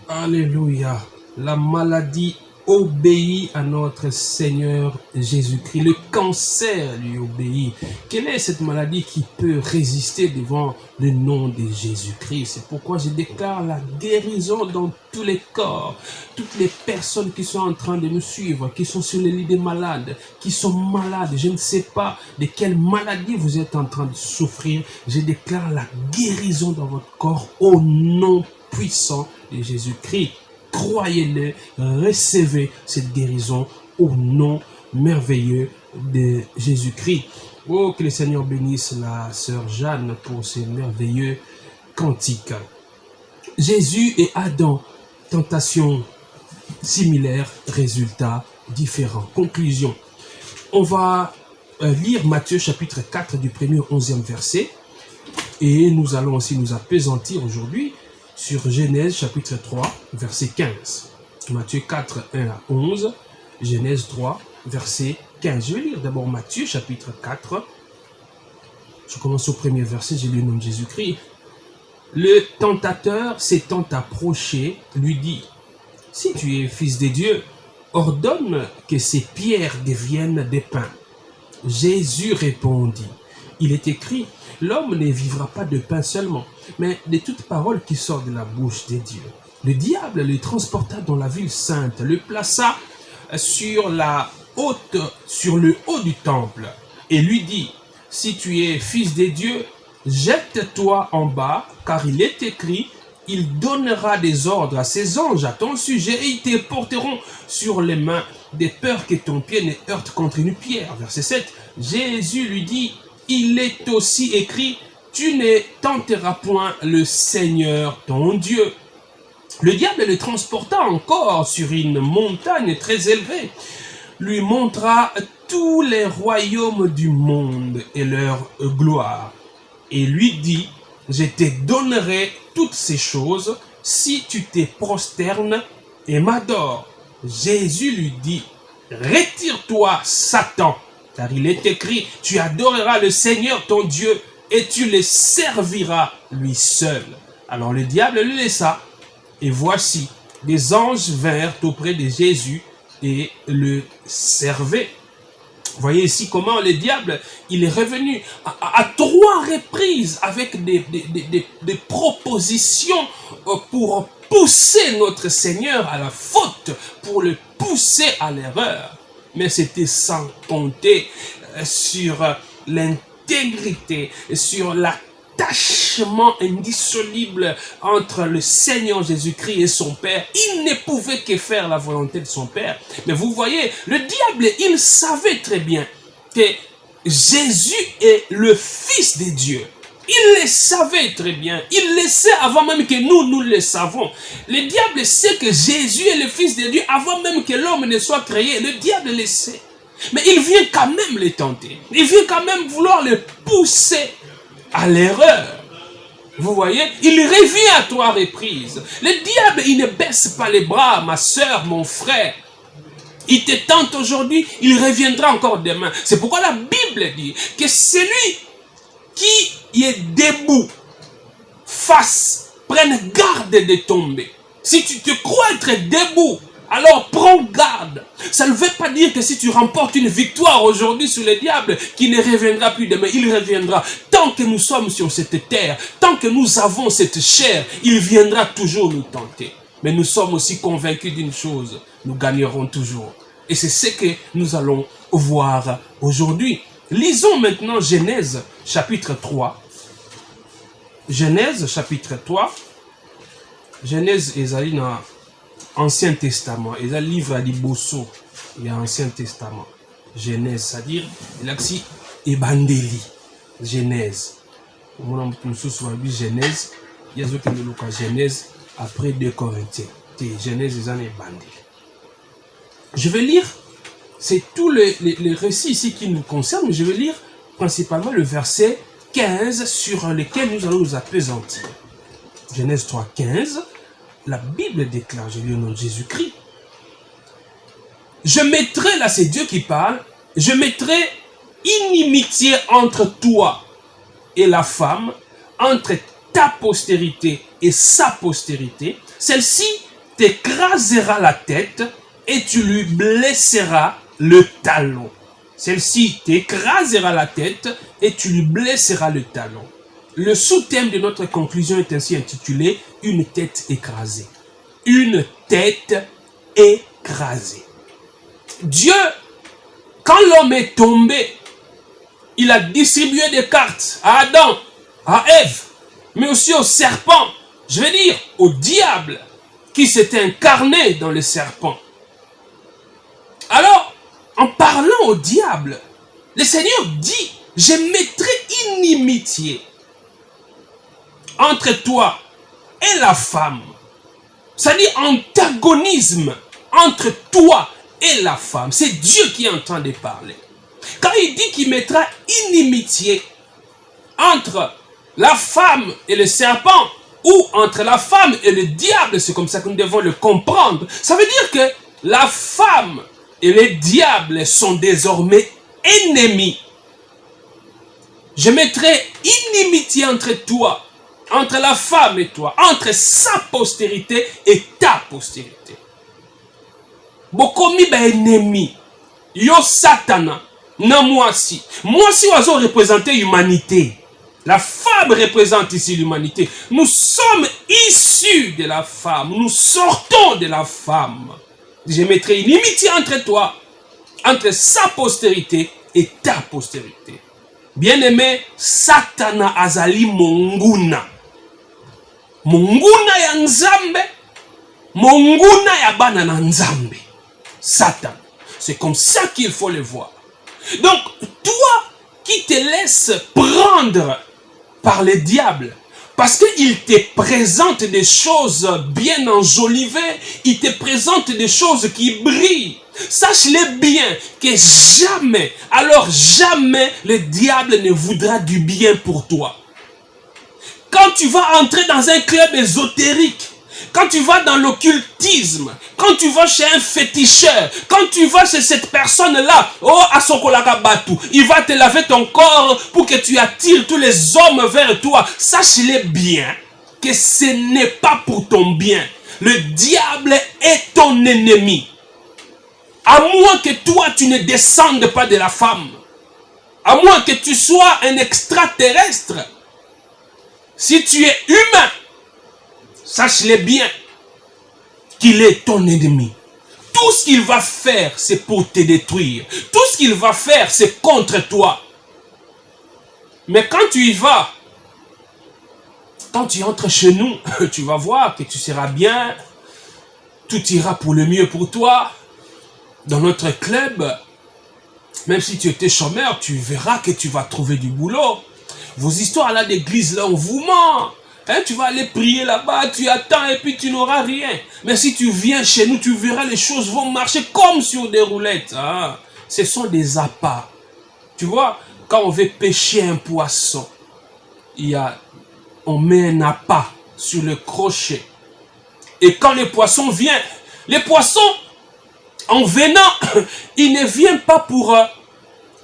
Alléluia. La maladie obéit à notre Seigneur Jésus-Christ. Le cancer lui obéit. Quelle est cette maladie qui peut résister devant le nom de Jésus-Christ? C'est pourquoi je déclare la guérison dans tous les corps. Toutes les personnes qui sont en train de nous suivre, qui sont sur les lits des malades, qui sont malades, je ne sais pas de quelle maladie vous êtes en train de souffrir. Je déclare la guérison dans votre corps au nom puissant de Jésus-Christ. Croyez-le, recevez cette guérison au nom merveilleux de Jésus-Christ. Oh, que le Seigneur bénisse la sœur Jeanne pour ces merveilleux cantiques. Jésus et Adam, tentation similaire, résultat différent. Conclusion. On va lire Matthieu chapitre 4 du 1er au 11e verset et nous allons aussi nous appesantir aujourd'hui sur Genèse chapitre 3, verset 15. Matthieu 4, 1 à 11, Genèse 3, verset 15. Je vais lire d'abord Matthieu chapitre 4. Je commence au premier verset, j'ai lu le nom de Jésus-Christ. Le tentateur s'étant approché, lui dit, « Si tu es fils de Dieu, ordonne que ces pierres deviennent des pains. » Jésus répondit, « Il est écrit, l'homme ne vivra pas de pain seulement, mais de toute parole qui sort de la bouche de Dieu. » Le diable le transporta dans la ville sainte, le plaça sur le haut du temple, et lui dit, « Si tu es fils de Dieu, jette-toi en bas, car il est écrit, il donnera des ordres à ses anges à ton sujet, et ils te porteront sur les mains, de peur que ton pied ne heurte contre une pierre. » Verset 7, Jésus lui dit, « Il est aussi écrit, tu ne tenteras point le Seigneur ton Dieu. » Le diable le transporta encore sur une montagne très élevée, lui montra tous les royaumes du monde et leur gloire, et lui dit, « Je te donnerai toutes ces choses si tu te prosternes et m'adores. » Jésus lui dit, « Retire-toi, Satan, car il est écrit, tu adoreras le Seigneur ton Dieu et tu le serviras lui seul. » Alors le diable le laissa, et voici, des anges vinrent auprès de Jésus et le servaient. Voyez ici comment le diable, il est revenu à 3 reprises avec des propositions pour pousser notre Seigneur à la faute, pour le pousser à l'erreur. Mais c'était sans compter sur l'intégrité, sur l'attachement indissoluble entre le Seigneur Jésus-Christ et son Père. Il ne pouvait que faire la volonté de son Père. Mais vous voyez, le diable, il savait très bien que Jésus est le Fils de Dieu. Il le savait très bien. Il le sait avant même que nous le savons. Le diable sait que Jésus est le Fils de Dieu avant même que l'homme ne soit créé. Le diable le sait. Mais il vient quand même le tenter. Il vient quand même vouloir le pousser à l'erreur. Vous voyez, il revient à 3 reprises. Le diable, il ne baisse pas les bras, ma soeur, mon frère. Il te tente aujourd'hui, il reviendra encore demain. C'est pourquoi la Bible dit que celui qui est debout, prenne garde de tomber. Si tu te crois être debout, alors prends garde. Ça ne veut pas dire que si tu remportes une victoire aujourd'hui sur le diable, qu'il ne reviendra plus demain. Il reviendra. Tant que nous sommes sur cette terre, tant que nous avons cette chair, il viendra toujours nous tenter. Mais nous sommes aussi convaincus d'une chose, nous gagnerons toujours. Et c'est ce que nous allons voir aujourd'hui. Lisons maintenant Genèse chapitre 3. Genèse chapitre 3. Genèse ezali na Ancien Testament. Et le livre à Liboso, il y a Ancien Testament. Genèse, c'est-à-dire, il y a aussi Ebandeli. Genèse. Nous sommes Genèse. Il y a aussi Genèse après 2 Corinthiens. Genèse, ils en Ebandeli. Je vais lire, c'est tous les récits ici qui nous concernent, mais je vais lire principalement le verset 15 sur lequel nous allons nous appesantir. Genèse 3, 15. La Bible déclare, j'ai lu au nom de Jésus-Christ, je mettrai, là c'est Dieu qui parle, je mettrai inimitié entre toi et la femme, entre ta postérité et sa postérité. Celle-ci t'écrasera la tête et tu lui blesseras le talon. Celle-ci t'écrasera la tête et tu lui blesseras le talon. Le sous-thème de notre conclusion est ainsi intitulé « Une tête écrasée ». Une tête écrasée. Dieu, quand l'homme est tombé, il a distribué des cartes à Adam, à Ève, mais aussi au serpent, je veux dire au diable, qui s'était incarné dans le serpent. Alors, en parlant au diable, le Seigneur dit, je mettrai inimitié entre toi et la femme. C'est-à-dire antagonisme entre toi et la femme. C'est Dieu qui est en train de parler. Quand il dit qu'il mettra inimitié entre la femme et le serpent, ou entre la femme et le diable, c'est comme ça que nous devons le comprendre. Ça veut dire que la femme et le diable sont désormais ennemis. Je mettrai inimitié entre toi, entre la femme et toi, entre sa postérité et ta postérité. Bokomi ba ennemi, yo satana, na moi si oiseau représente l'humanité. La femme représente ici l'humanité. Nous sommes issus de la femme. Nous sortons de la femme. Je mettrai une inimitié entre toi, entre sa postérité et ta postérité. Bien-aimé, Satana azali monguna. Monguna ya nzambe, monguna ya bana na nzambe. Satan. C'est comme ça qu'il faut le voir. Donc, toi qui te laisses prendre par le diable, parce qu'il te présente des choses bien enjolivées, il te présente des choses qui brillent. Sache-le bien que jamais, alors jamais, le diable ne voudra du bien pour toi. Quand tu vas entrer dans un club ésotérique, quand tu vas dans l'occultisme, quand tu vas chez un féticheur, quand tu vas chez cette personne-là, oh, Asokolaka Batu, il va te laver ton corps pour que tu attires tous les hommes vers toi. Sache-le bien que ce n'est pas pour ton bien. Le diable est ton ennemi. À moins que toi, tu ne descendes pas de la femme. À moins que tu sois un extraterrestre. Si tu es humain, sache-le bien qu'il est ton ennemi. Tout ce qu'il va faire, c'est pour te détruire. Tout ce qu'il va faire, c'est contre toi. Mais quand tu y vas, quand tu entres chez nous, tu vas voir que tu seras bien. Tout ira pour le mieux pour toi. Dans notre club, même si tu étais chômeur, tu verras que tu vas trouver du boulot. Vos histoires là d'église, là, on vous ment. Hein, tu vas aller prier là-bas, tu attends et puis tu n'auras rien. Mais si tu viens chez nous, tu verras les choses vont marcher comme sur des roulettes. Hein. Ce sont des appâts. Tu vois, quand on veut pêcher un poisson, on met un appât sur le crochet. Et quand le poisson vient, les poissons, en venant, il ne vient pas pour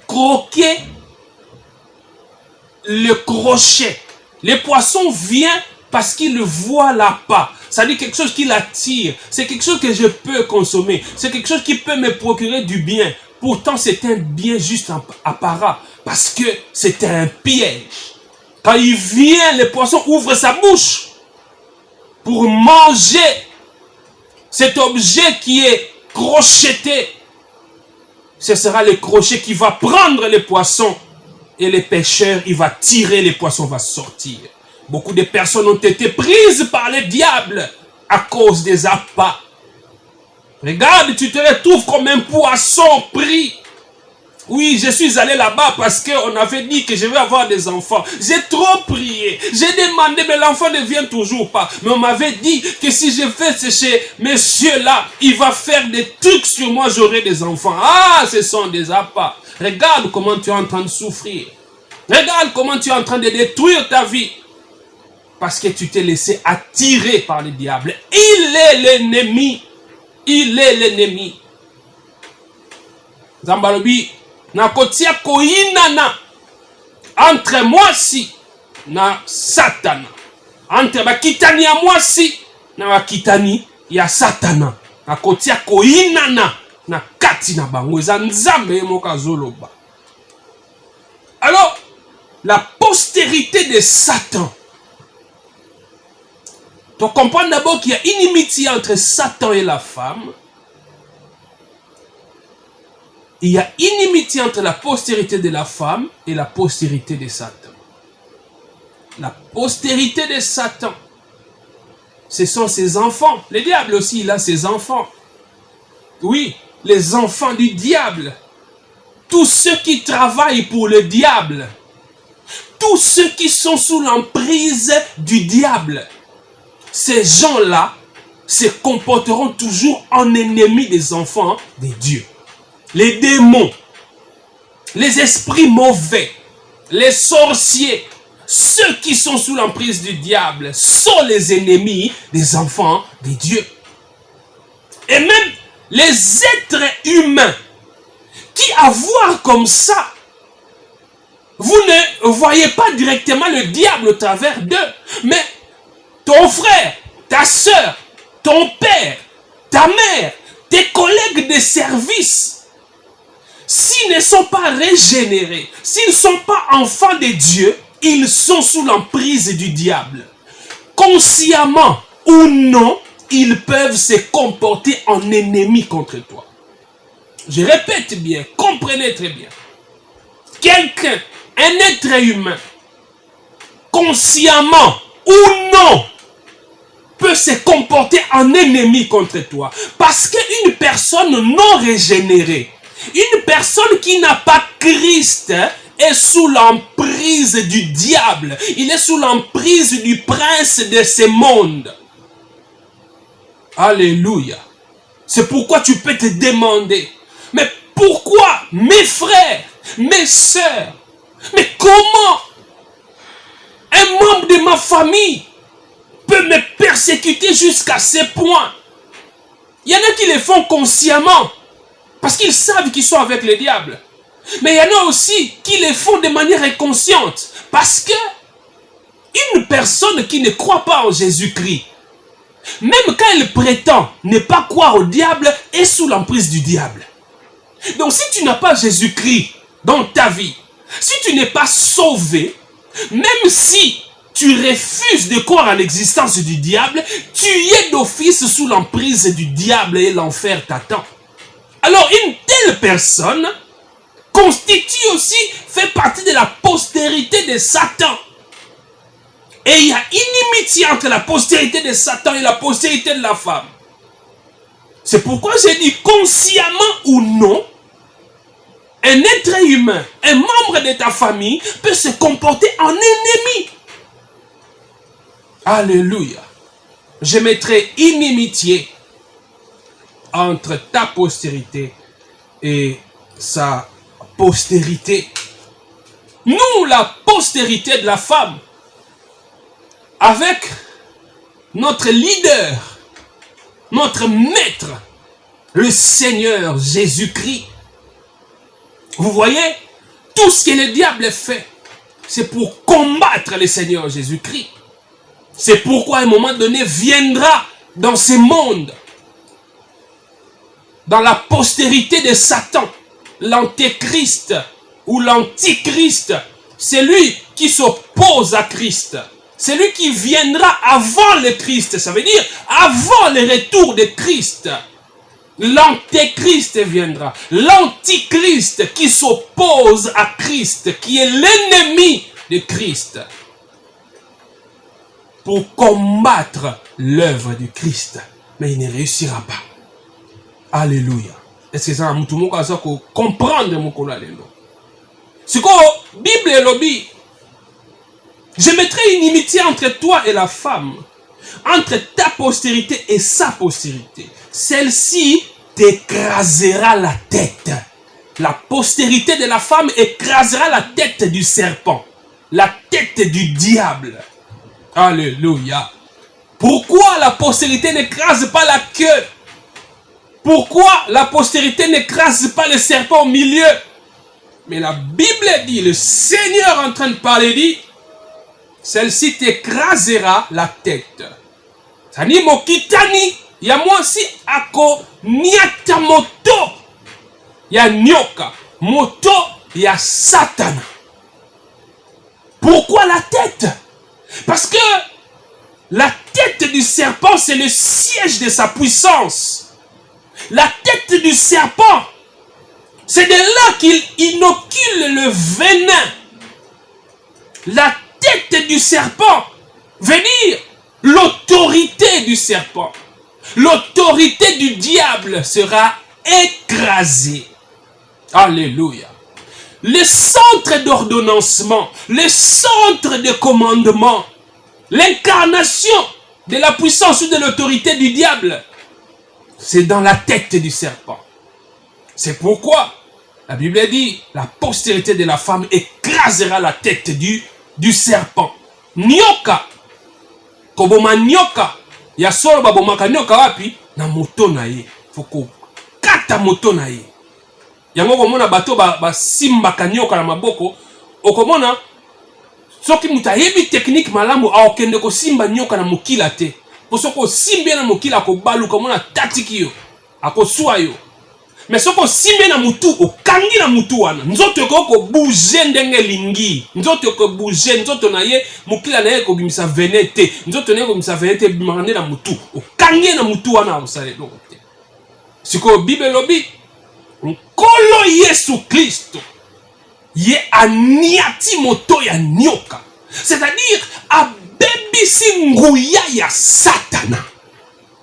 croquer le crochet. Les poissons viennent parce qu'ils le voient là-bas. Ça dit quelque chose qui l'attire. C'est quelque chose que je peux consommer. C'est quelque chose qui peut me procurer du bien. Pourtant, c'est un bien juste apparent. Parce que c'est un piège. Quand il vient, le poisson ouvre sa bouche pour manger cet objet qui est crocheté. Ce sera le crochet qui va prendre les poissons. Et les pêcheurs, il va tirer, les poissons vont sortir. Beaucoup de personnes ont été prises par le diable à cause des appâts. Regarde, tu te retrouves comme un poisson pris. Oui, je suis allé là-bas parce qu'on avait dit que je vais avoir des enfants. J'ai trop prié. J'ai demandé, mais l'enfant ne vient toujours pas. Mais on m'avait dit que si je fais chez monsieur-là, il va faire des trucs sur moi, j'aurai des enfants. Ah, ce sont des appâts. Regarde comment tu es en train de souffrir. Regarde comment tu es en train de détruire ta vie. Parce que tu t'es laissé attirer par le diable. Il est l'ennemi. Il est l'ennemi. Zambalobi, nakotia koinana entre moi si na Satana. Entre bakitani ya moi si na bakitani ya Satana akotia koinana na kati na bango eza nzambe moko azoloba. Alors la postérité de Satan, tu comprends d'abord qu'il y a inimitié entre Satan et la femme. Il y a inimitié entre la postérité de la femme et la postérité de Satan. La postérité de Satan, ce sont ses enfants. Le diable aussi, il a ses enfants. Oui, les enfants du diable. Tous ceux qui travaillent pour le diable. Tous ceux qui sont sous l'emprise du diable. Ces gens-là se comporteront toujours en ennemis des enfants de Dieu. Les démons, les esprits mauvais, les sorciers, ceux qui sont sous l'emprise du diable sont les ennemis des enfants de Dieu. Et même les êtres humains qui, à voir comme ça, vous ne voyez pas directement le diable au travers d'eux, mais ton frère, ta soeur, ton père, ta mère, tes collègues de service, s'ils ne sont pas régénérés, s'ils ne sont pas enfants de Dieu, ils sont sous l'emprise du diable. Consciemment ou non, ils peuvent se comporter en ennemis contre toi. Je répète bien, comprenez très bien. Quelqu'un, un être humain, consciemment ou non, peut se comporter en ennemi contre toi. Parce qu'une personne non régénérée, une personne qui n'a pas Christ est sous l'emprise du diable. Il est sous l'emprise du prince de ce monde. Alléluia. C'est pourquoi tu peux te demander, mais pourquoi mes frères, mes sœurs, mais comment un membre de ma famille peut me persécuter jusqu'à ce point? Il y en a qui le font consciemment, parce qu'ils savent qu'ils sont avec le diable. Mais il y en a aussi qui le font de manière inconsciente. Parce que une personne qui ne croit pas en Jésus-Christ, même quand elle prétend ne pas croire au diable, est sous l'emprise du diable. Donc si tu n'as pas Jésus-Christ dans ta vie, si tu n'es pas sauvé, même si tu refuses de croire à l'existence du diable, tu es d'office sous l'emprise du diable et l'enfer t'attend. Alors une telle personne constitue aussi, fait partie de la postérité de Satan. Et il y a inimitié entre la postérité de Satan et la postérité de la femme. C'est pourquoi j'ai dit consciemment ou non, un être humain, un membre de ta famille peut se comporter en ennemi. Alléluia. Je mettrai inimitié entre ta postérité et sa postérité. Nous, la postérité de la femme, avec notre leader, notre maître, le Seigneur Jésus-Christ. Vous voyez, tout ce que le diable fait, c'est pour combattre le Seigneur Jésus-Christ. C'est pourquoi à un moment donné viendra dans ce monde, dans la postérité de Satan, l'antéchrist ou l'antichrist, c'est lui qui s'oppose à Christ. C'est lui qui viendra avant le Christ, ça veut dire avant le retour de Christ. L'antéchrist viendra, l'antichrist qui s'oppose à Christ, qui est l'ennemi de Christ, pour combattre l'œuvre du Christ. Mais il ne réussira pas. Alléluia. Est-ce que ça va comprendre mon collalelo? C'est quoi Bible et lobby? Je mettrai une inimitié entre toi et la femme, entre ta postérité et sa postérité. Celle-ci t'écrasera la tête. La postérité de la femme écrasera la tête du serpent, la tête du diable. Alléluia. Pourquoi la postérité n'écrase pas la queue? Pourquoi la postérité n'écrase pas le serpent au milieu? Mais la Bible dit, le Seigneur en train de parler dit, celle-ci t'écrasera la tête. Tani mokitani ya mwasi ako niata moto ya nyoka, moto ya Satana. Pourquoi la tête? Parce que la tête du serpent, c'est le siège de sa puissance. La tête du serpent, c'est de là qu'il inocule le venin. La tête du serpent veut dire l'autorité du serpent. L'autorité du diable sera écrasée. Alléluia. Le centre d'ordonnancement, le centre de commandement, l'incarnation de la puissance ou de l'autorité du diable, c'est dans la tête du serpent. C'est pourquoi la Bible dit, la postérité de la femme écrasera la tête du serpent. Nyoka, koboma nyoka, ya solo babomaka nyoka wapi? Na moto na ye. Foko kata moto na ye. Yango komona bato basimbaka nyoka na maboko, okomona soki muta yebi technique malamu aokende ko simba nyoka na mukila te. Posoko simbe na mukila ko baluka mona tatiki yo, akosua yo. Mais soko simbe na mutu, okangi na mutu wana. Nzoto ko bouger ndenge lingi. Nzoto ko bouger, nzoto na ye mukila na ye ko bimisa venete. Nzoto na ye ko bimisa venete bimande na mutu. Okangi na mutu wana osale lokote. Siko Bible lobi Nkolo Yesu Kristo ye aniati moto ya nyoka, c'est-à-dire abebisi nguya ya Satana.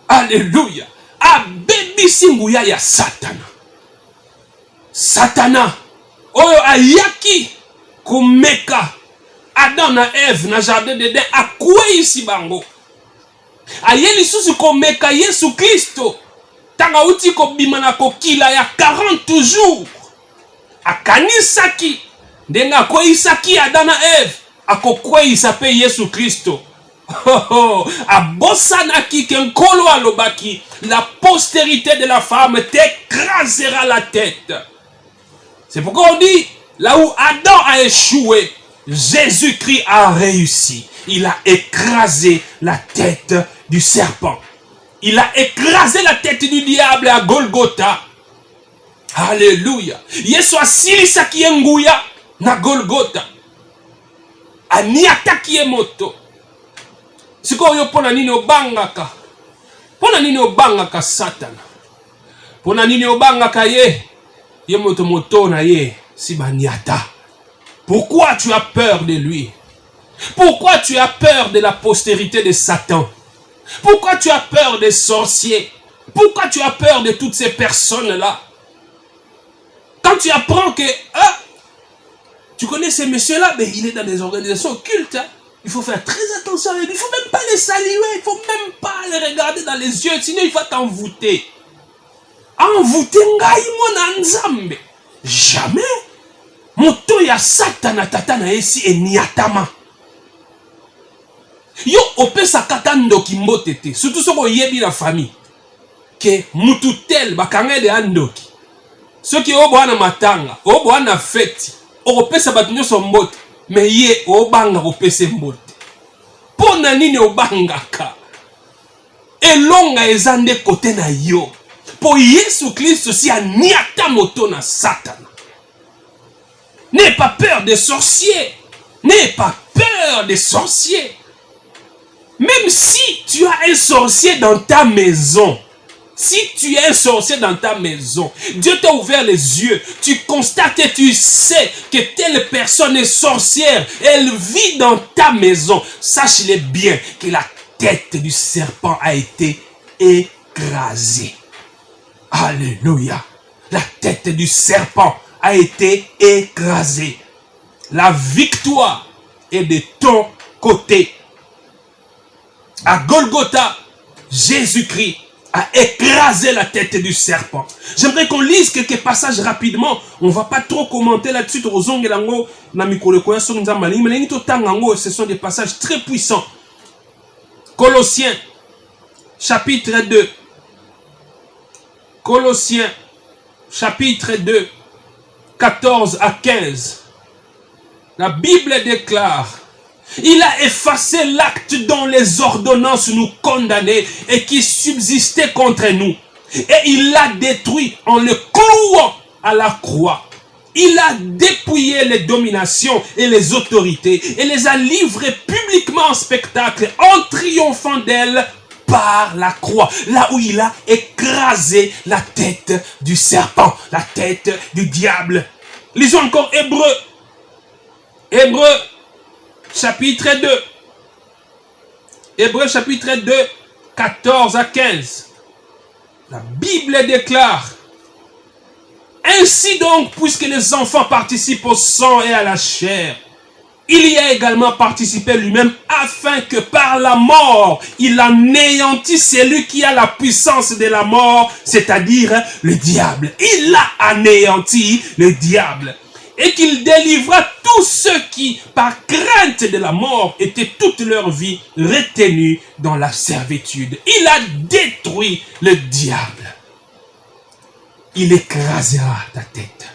Alléluia. Abebisi nguya ya Satana. Satana oyo ayaki komeka Adam na Eve na jardin d'Eden akweyisi bango. Ayeli susu komeka Yesu Kristo tanga uti ko bimana ko kila ya 40 jours. Akanisaki ndenga ko isaki Adam na Eve akokweisa pe Yesu Kristo. Abosanaki kenkolo alobaki, la postérité de la femme t'écrasera la tête. C'est pourquoi on dit, là où Adam a échoué, Jésus-Christ a réussi. Il a écrasé la tête du serpent. Il a écrasé la tête du diable à Golgotha. Alléluia. Yesu asilisa kienguya na Golgotha. Aniata kiemoto. Siko yo pona nini obangaka. Pona nini obangaka Satana. Pona nini obangaka ye. Ye moto moto na ye si baniata. Pourquoi tu as peur de lui? Pourquoi tu as peur de la postérité de Satan? Pourquoi tu as peur des sorciers? Pourquoi tu as peur de toutes ces personnes-là? Quand tu apprends que tu connais ces messieurs-là, mais il est dans des organisations occultes. Hein? Il faut faire très attention à lui. Il ne faut même pas les saluer. Il ne faut même pas les regarder dans les yeux. Sinon, il va t'envoûter. Envoûter ngai mona nzambe. Jamais. Moto ya Satana tatana esi eniatama. Yo opesa katando kimbote te. Surtout soko yebi la famille. Que mututel bakanga de andoki. Ceux qui ont na matanga, ont na fête, opesa batunyo so mbote. Mais ye obanga opese mbote. Pona nini obangaka. Elonga ezande kote na yo. Po Yesu Christ si aniata moto na Satana. N'aie pas peur des sorciers. N'aie pas peur des sorciers. Même si tu as un sorcier dans ta maison, si tu es un sorcier dans ta maison, Dieu t'a ouvert les yeux, tu constates et tu sais que telle personne est sorcière, elle vit dans ta maison, sache-le bien que la tête du serpent a été écrasée. Alléluia. La tête du serpent a été écrasée. La victoire est de ton côté. À Golgotha, Jésus-Christ a écrasé la tête du serpent. J'aimerais qu'on lise quelques passages rapidement. On ne va pas trop commenter là-dessus. Ce sont des passages très puissants. Colossiens, chapitre 2. Colossiens, chapitre 2, 14 à 15. La Bible déclare Il a effacé l'acte dont les ordonnances nous condamnaient et qui subsistait contre nous. Et il l'a détruit en le clouant à la croix. Il a dépouillé les dominations et les autorités et les a livrées publiquement en spectacle en triomphant d'elles par la croix. Là où il a écrasé la tête du serpent, la tête du diable. Lisons encore Hébreux. Hébreux chapitre 2. Hébreux chapitre 2, 14 à 15. La Bible déclare: ainsi donc, puisque les enfants participent au sang et à la chair, il y a également participé lui-même afin que par la mort, il anéantisse celui qui a la puissance de la mort, c'est-à-dire le diable. Il a anéanti le diable. Et qu'il délivra tous ceux qui, par crainte de la mort, étaient toute leur vie retenus dans la servitude. Il a détruit le diable. Il écrasera ta tête.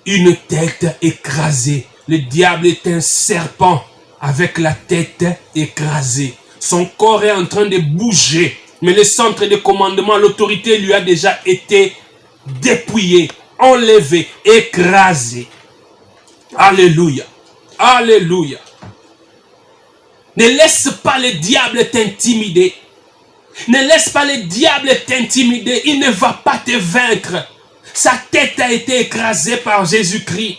Une tête écrasée. Le diable est un serpent avec la tête écrasée. Son corps est en train de bouger. Mais le centre de commandement, l'autorité lui a déjà été dépouillé, enlevé, écrasé. Alléluia. Alléluia. Ne laisse pas le diable t'intimider. Ne laisse pas le diable t'intimider. Il ne va pas te vaincre. Sa tête a été écrasée par Jésus-Christ.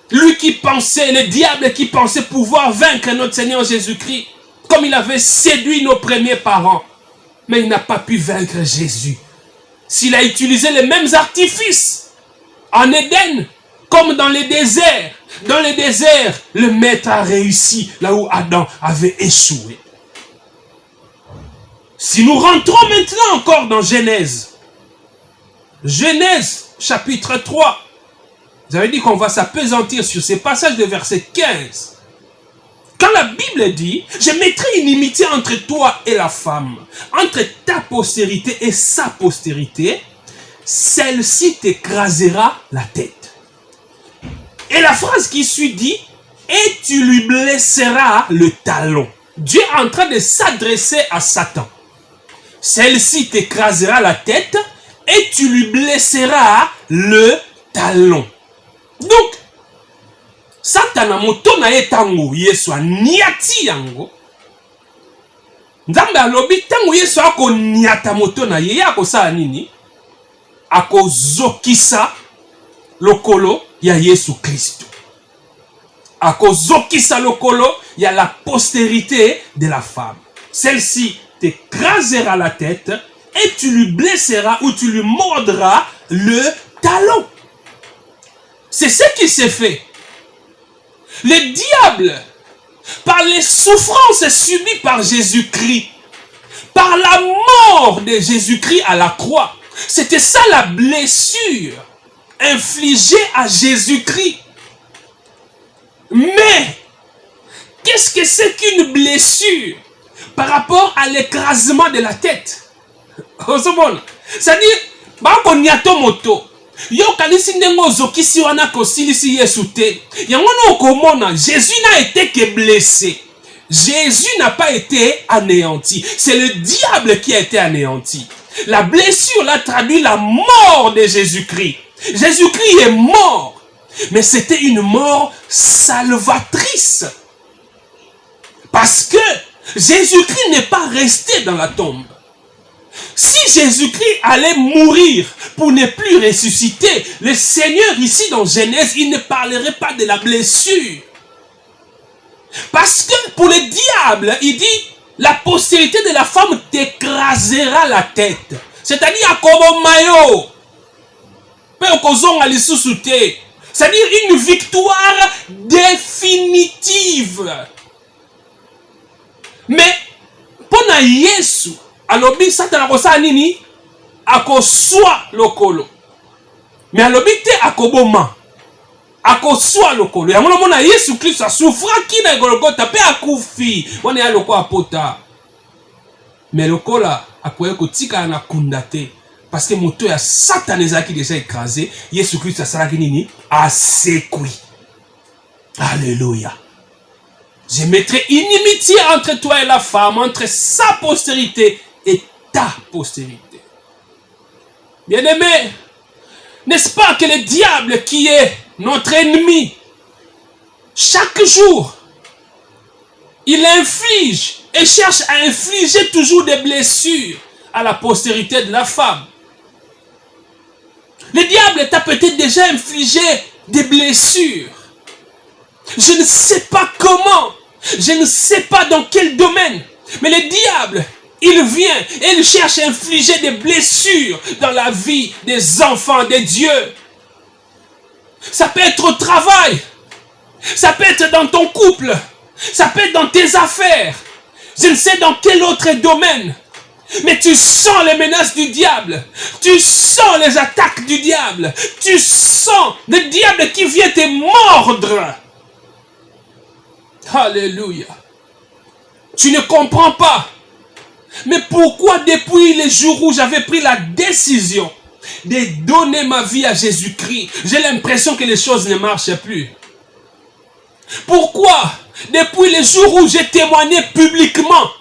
Lui qui pensait, le diable qui pensait pouvoir vaincre notre Seigneur Jésus-Christ, comme il avait séduit nos premiers parents. Mais il n'a pas pu vaincre Jésus. S'il a utilisé les mêmes artifices en Éden, comme dans le désert. Dans le désert, le maître a réussi là où Adam avait échoué. Si nous rentrons maintenant encore dans Genèse, Genèse chapitre 3, vous avez dit qu'on va s'appesantir sur ces passages de verset 15. Quand la Bible dit, je mettrai une inimitié entre toi et la femme, entre ta postérité et sa postérité, celle-ci t'écrasera la tête. Et la phrase qui suit dit, et tu lui blesseras le talon. Dieu est en train de s'adresser à Satan. Celle-ci t'écrasera la tête et tu lui blesseras le talon. Donc, Satan a moto na ye tango Yesu niati yango. Nzambe alobi tango Yesu ako niata moto na ye ako sa nini? Ako zokisa lokolo ya Yesu Christ. Ako zokisa lokolo ya la postérité de la femme. Celle-ci t'écrasera la tête et tu lui blesseras ou tu lui mordras le talon. C'est ce qui s'est fait. Le diable, par les souffrances subies par Jésus-Christ, par la mort de Jésus-Christ à la croix, c'était ça la blessure infligée à Jésus-Christ. Mais, qu'est-ce que c'est qu'une blessure par rapport à l'écrasement de la tête? C'est-à-dire, moto. Yo kanisi ndengo zokisi wana kosilisi Yesu te. Yango na okomona, Jésus n'a été que blessé. Jésus n'a pas été anéanti. C'est le diable qui a été anéanti. La blessure là traduit la mort de Jésus-Christ. Jésus-Christ est mort. Mais c'était une mort salvatrice. Parce que Jésus-Christ n'est pas resté dans la tombe. Si Jésus-Christ allait mourir pour ne plus ressusciter, le Seigneur ici dans Genèse, il ne parlerait pas de la blessure. Parce que pour le diable, il dit, la postérité de la femme t'écrasera la tête. C'est-à-dire, c'est-à-dire une victoire définitive. Mais, pour Yesu, alobi Satan akosa nini akoswa lokolo mais alobi te akoboma akoswa lokolo yango mona Yesu Christ asufraki na Golgotha pe akufi wana ya loko apota mais lokola akoye kotika na kunda te parce que moto ya Satan ezaki déjà écrasé. Yesu Christ asalaki nini asekui. Alléluia. Je mettrai inimitié entre toi et la femme, entre sa postérité et ta postérité. Bien-aimé, n'est-ce pas que le diable qui est notre ennemi, chaque jour, il inflige et cherche à infliger toujours des blessures à la postérité de la femme. Le diable t'a peut-être déjà infligé des blessures. Je ne sais pas comment, je ne sais pas dans quel domaine, mais le diable, il vient et il cherche à infliger des blessures dans la vie des enfants de Dieu. Ça peut être au travail, ça peut être dans ton couple, ça peut être dans tes affaires, je ne sais dans quel autre domaine. Mais tu sens les menaces du diable, tu sens les attaques du diable, tu sens le diable qui vient te mordre. Alléluia. Tu ne comprends pas. Mais pourquoi depuis les jours où j'avais pris la décision de donner ma vie à Jésus-Christ, j'ai l'impression que les choses ne marchent plus? Pourquoi depuis les jours où j'ai témoigné publiquement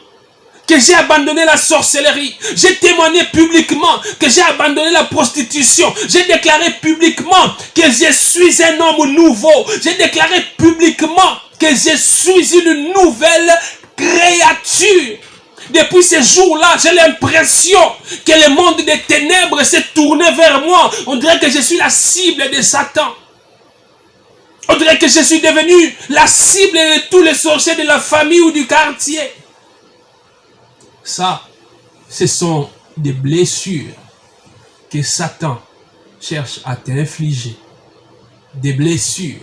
que j'ai abandonné la sorcellerie, j'ai témoigné publiquement que j'ai abandonné la prostitution, j'ai déclaré publiquement que je suis un homme nouveau, j'ai déclaré publiquement que je suis une nouvelle créature. Depuis ces jours-là, j'ai l'impression que le monde des ténèbres s'est tourné vers moi. On dirait que je suis la cible de Satan. On dirait que je suis devenu la cible de tous les sorciers de la famille ou du quartier. Ça, ce sont des blessures que Satan cherche à t'infliger. Des blessures.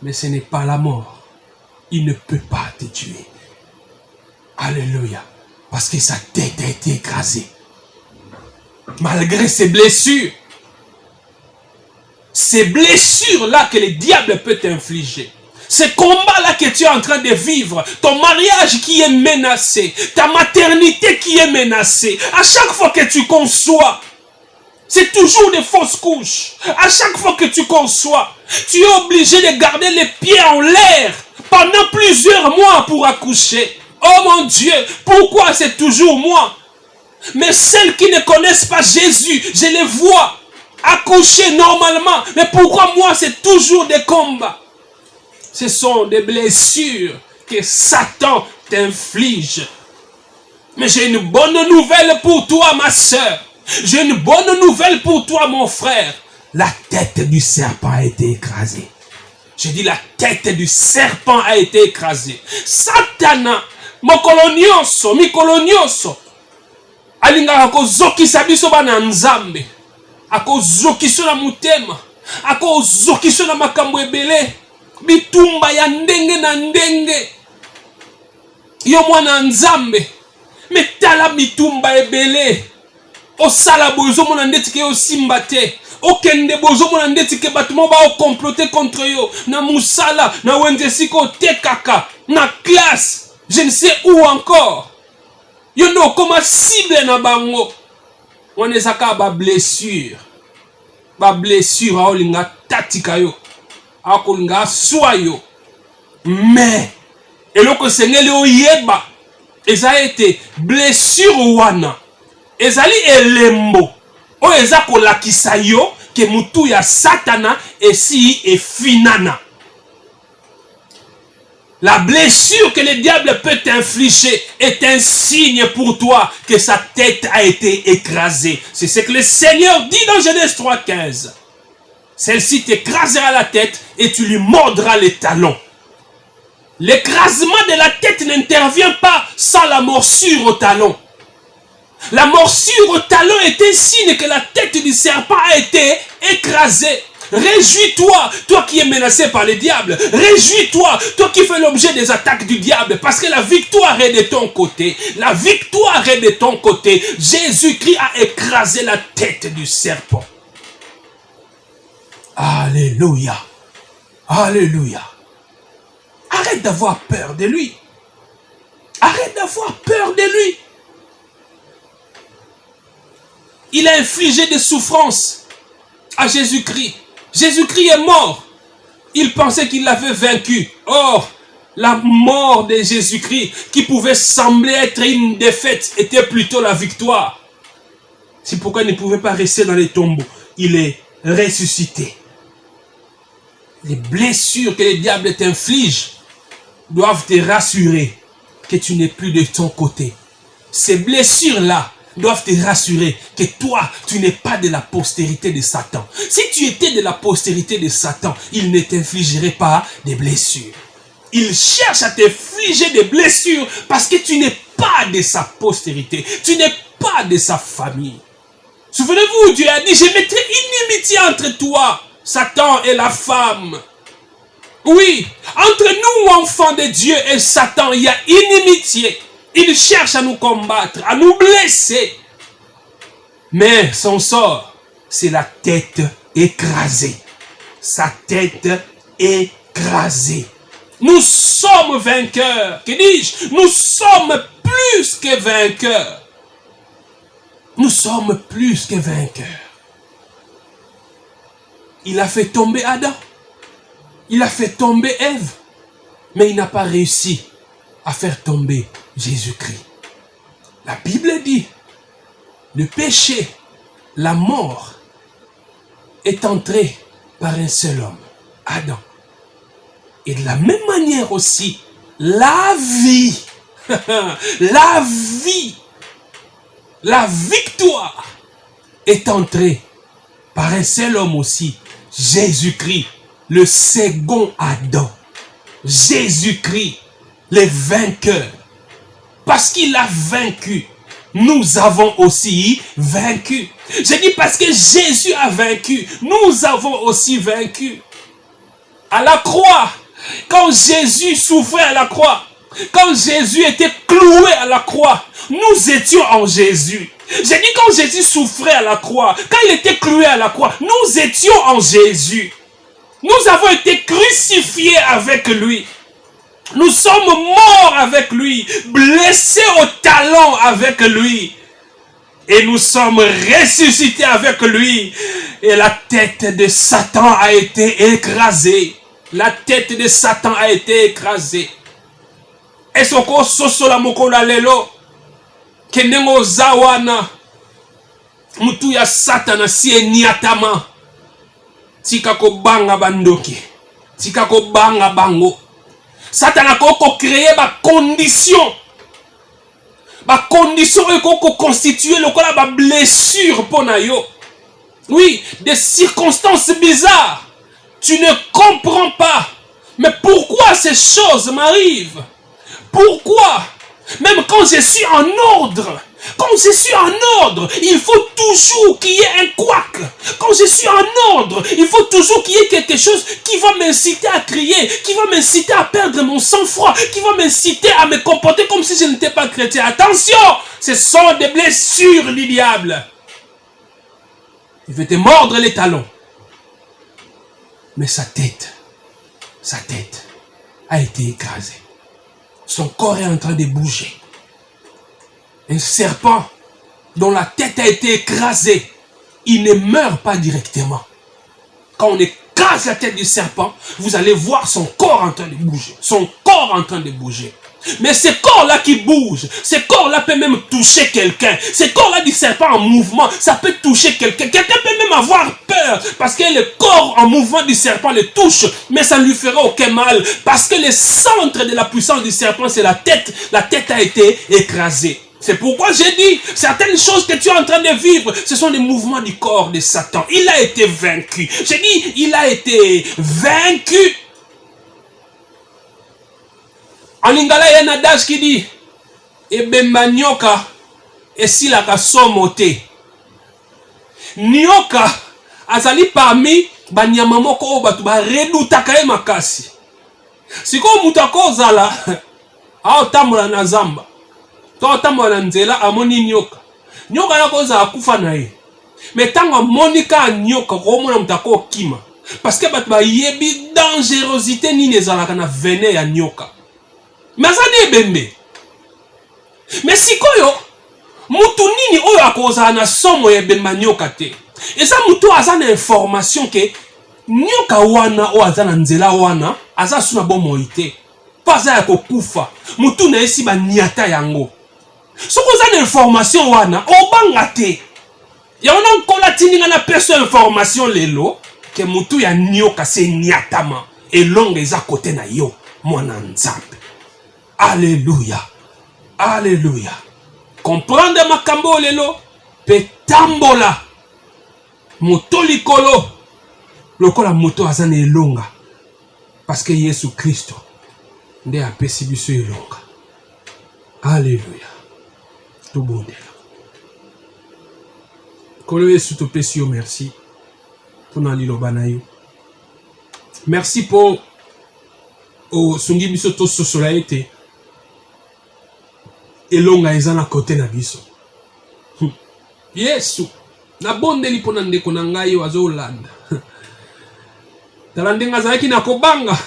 Mais ce n'est pas la mort. Il ne peut pas te tuer. Alléluia. Parce que sa tête a été écrasée. Malgré ces blessures. Ces blessures-là que le diable peut t'infliger. Ce combat-là que tu es en train de vivre, ton mariage qui est menacé, ta maternité qui est menacée, à chaque fois que tu conçois, c'est toujours des fausses couches. À chaque fois que tu conçois, tu es obligé de garder les pieds en l'air pendant plusieurs mois pour accoucher. Oh mon Dieu, pourquoi c'est toujours moi? Mais celles qui ne connaissent pas Jésus, je les vois accoucher normalement. Mais pourquoi moi c'est toujours des combats? Ce sont des blessures que Satan t'inflige. Mais j'ai une bonne nouvelle pour toi, ma soeur. J'ai une bonne nouvelle pour toi, mon frère. La tête du serpent a été écrasée. Je dis la tête du serpent a été écrasée. Satana, mikolo nyonso, alingaka kozokisa biso bana nzambe. Akozokisa na mutema. Akozokisa na makambo ebele. Bitumba ya ndenge na ndenge. Yo mwana nzambe. Metala bitumba ebele. Osala bozo mona ndeti ke osimba te. Okende bozo mona ndeti ke batuma ba comploter contre yo. Na musala, na wendesiko tekaka, na classe, je ne sais où encore. Yo no koma cible na bango. On ezaka ba blessure. Ba blessure aolinga tatika yo. Akolinga soyo. Mais eloko sengeli oyeba eza ete blessure wana ezali elembo o eza kolakisa yo ke mutu ya Satana esi efinana. La blessure que le diable peut t'infliger est un signe pour toi que sa tête a été écrasée. C'est ce que le Seigneur dit dans Genèse 3,15. Celle-ci t'écrasera la tête et tu lui mordras les talons. L'écrasement de la tête n'intervient pas sans la morsure au talon. La morsure au talon est un signe que la tête du serpent a été écrasée. Réjouis-toi, toi qui es menacé par le diable. Réjouis-toi, toi qui fais l'objet des attaques du diable. Parce que la victoire est de ton côté. La victoire est de ton côté. Jésus-Christ a écrasé la tête du serpent. Alléluia. Alléluia. Arrête d'avoir peur de lui. Arrête d'avoir peur de lui. Il a infligé des souffrances à Jésus-Christ. Jésus-Christ est mort. Il pensait qu'il l'avait vaincu. Or, La mort de Jésus-Christ, qui pouvait sembler être une défaite, était plutôt la victoire. C'est pourquoi il ne pouvait pas rester dans les tombeaux. Il est ressuscité. Les blessures que les diables t'infligent doivent te rassurer que tu n'es plus de ton côté. Ces blessures-là doivent te rassurer que toi, tu n'es pas de la postérité de Satan. Si tu étais de la postérité de Satan, il ne t'infligerait pas des blessures. Il cherche à t'infliger des blessures parce que tu n'es pas de sa postérité. Tu n'es pas de sa famille. Souvenez-vous, Dieu a dit, je mettrai inimitié entre toi, Satan et la femme. Oui, entre nous, enfants de Dieu, et Satan, il y a inimitié. Il cherche à nous combattre, à nous blesser. Mais son sort, c'est la tête écrasée. Sa tête écrasée. Nous sommes vainqueurs. Que dis-je? Nous sommes plus que vainqueurs. Nous sommes plus que vainqueurs. Il a fait tomber Adam. Il a fait tomber Ève. Mais il n'a pas réussi à faire tomber Jésus-Christ. La Bible dit, le péché, la mort, est entré par un seul homme, Adam. Et de la même manière aussi, la vie, la vie, la victoire est entrée par un seul homme aussi, Jésus-Christ, le second Adam. Jésus-Christ, le vainqueur. Parce qu'il a vaincu, nous avons aussi vaincu. Je dis parce que Jésus a vaincu, nous avons aussi vaincu. À la croix, quand Jésus souffrait à la croix, quand Jésus était cloué à la croix, nous étions en Jésus. J'ai dit quand Jésus souffrait à la croix, quand il était cloué à la croix, nous étions en Jésus. Nous avons été crucifiés avec lui. Nous sommes morts avec lui, blessés au talon avec lui. Et nous sommes ressuscités avec lui. Et la tête de Satan a été écrasée. La tête de Satan a été écrasée. Et ce qu'on sosola mokola lelo, kenengo zawana, mutu ya Satan si niatama, tika ko banga bandoki, tika ko banga bango. Satan a créé ma condition. Ma condition est constituée la blessure pour nayo. Oui, des circonstances bizarres. Tu ne comprends pas. Mais pourquoi ces choses m'arrivent? Pourquoi? Même quand je suis en ordre. Quand je suis en ordre, il faut toujours qu'il y ait un couac. Quand je suis en ordre, il faut toujours qu'il y ait quelque chose qui va m'inciter à crier, qui va m'inciter à perdre mon sang-froid, qui va m'inciter à me comporter comme si je n'étais pas chrétien. Attention, ce sont des blessures du diable. Il veut te mordre les talons. Mais sa tête a été écrasée. Son corps est en train de bouger. Un serpent dont la tête a été écrasée, il ne meurt pas directement. Quand on écrase la tête du serpent, vous allez voir son corps en train de bouger. Son corps en train de bouger. Mais ce corps-là qui bouge, ce corps-là peut même toucher quelqu'un. Ce corps-là du serpent en mouvement, ça peut toucher quelqu'un. Quelqu'un peut même avoir peur parce que le corps en mouvement du serpent le touche, mais ça ne lui fera aucun mal parce que le centre de la puissance du serpent, c'est la tête. La tête a été écrasée. C'est pourquoi j'ai dit, certaines choses que tu es en train de vivre, ce sont des mouvements du corps de Satan. Il a été vaincu. J'ai dit, il a été vaincu. En lingala, il y a un adage qui dit, ebemba nyoka, esilaka somo te. Nyoka, azali parmi, banyama moko o batu, ba redutaka ye makasi. Siko mutako zala, ao tambola na zamba. To tambola na nzela, amoni nyoka. Nyoka yako za akufa na ye. Metango amonika nyoka, komona mutako kima. Parce que batu ba yebi dangerosité ni nezalaka na vene ya nyoka. Mais ça n'est bembe. Mais si koyo mutu nini oyo akoza na somo ye bemba nyoka te. Et ça mutu azana information ke nyoka wana o azana nzela wana aza suna bomo ite. Pas à kokufa. Mutu na esi ba niata yango. Soko za information wana, obangate. Ya wana nkola tininga na peso information lelo, ke mutu ya nioka se niatama. Elonga eza kote na yo, mwana nzambe. Alléluia. Alléluia. Comprendre makambo lelo, petambola. Moto likolo. Lokola moto azane elonga. Parce que Yesu Christo. Nde apesi biso elonga. Alléluia. Tout bon Dieu. Kolo Yesu to pesi yo merci. Pona liloba na yo. Merci pour sungi biso to sosola ete. Elonga eza na kote na biso. Yesu. Na bondeli pona ndeko na ngai yo azolanda. Tala ndenga azalaki na kobanga.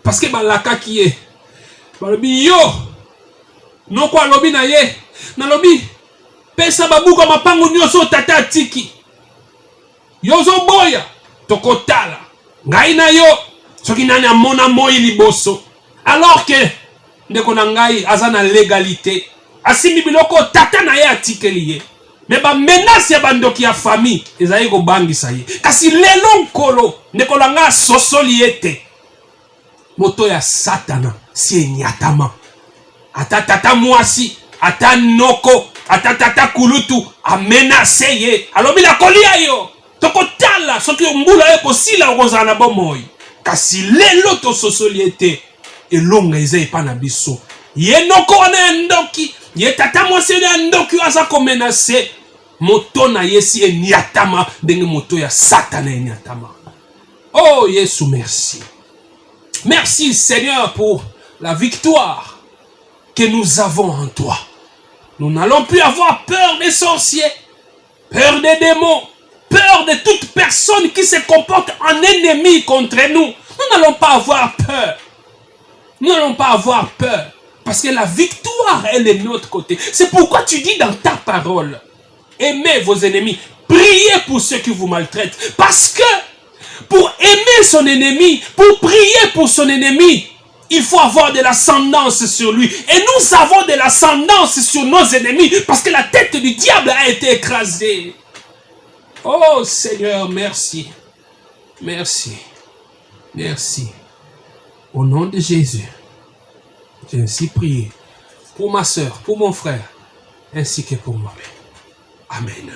Parce que balakaki ye. Balobi yo. Noko alobi na ye. Nalobi. Pesa babuka mapango nyonso tata atiki. Yozo boya. Tokotala. Ngai na yo. Soki nani amona moi liboso. Alors que ndeko na ngai aza na légalité. Asimi biloko tata na ye atikeli ye. Mais ba menace ya bandoki ya famille ezali ko bangisa ye. Kasi lelo nkolo ndeko na nga sosoli ete. Moto ya satana si enyatama. Ata tata mwasi, ata noko, ata tata kulutu amenace ye. Alobi na kolia yo. Tokotala soki mbula ye kosila okozala na bomoi. Kasi lelo to sosoli ete elonga eza epa na biso. Ye noko wana ya ndoki, ye tata mwasi ya ndoki aza komenace. Moto na yesi enyatama ndenge moto ya satana enyatama. Oh Yesu merci. Merci Seigneur pour la victoire que nous avons en toi. Nous n'allons plus avoir peur des sorciers, peur des démons, peur de toute personne qui se comporte en ennemi contre nous. Nous n'allons pas avoir peur. Nous n'allons pas avoir peur. Parce que la victoire, elle est de notre côté. C'est pourquoi tu dis dans ta parole, aimez vos ennemis, priez pour ceux qui vous maltraitent. Parce que pour aimer son ennemi, pour prier pour son ennemi, il faut avoir de l'ascendance sur lui. Et nous avons de l'ascendance sur nos ennemis parce que la tête du diable a été écrasée. Oh Seigneur, merci. Merci. Merci. Au nom de Jésus, j'ai ainsi prié pour ma soeur, pour mon frère, ainsi que pour moi-même. Amen.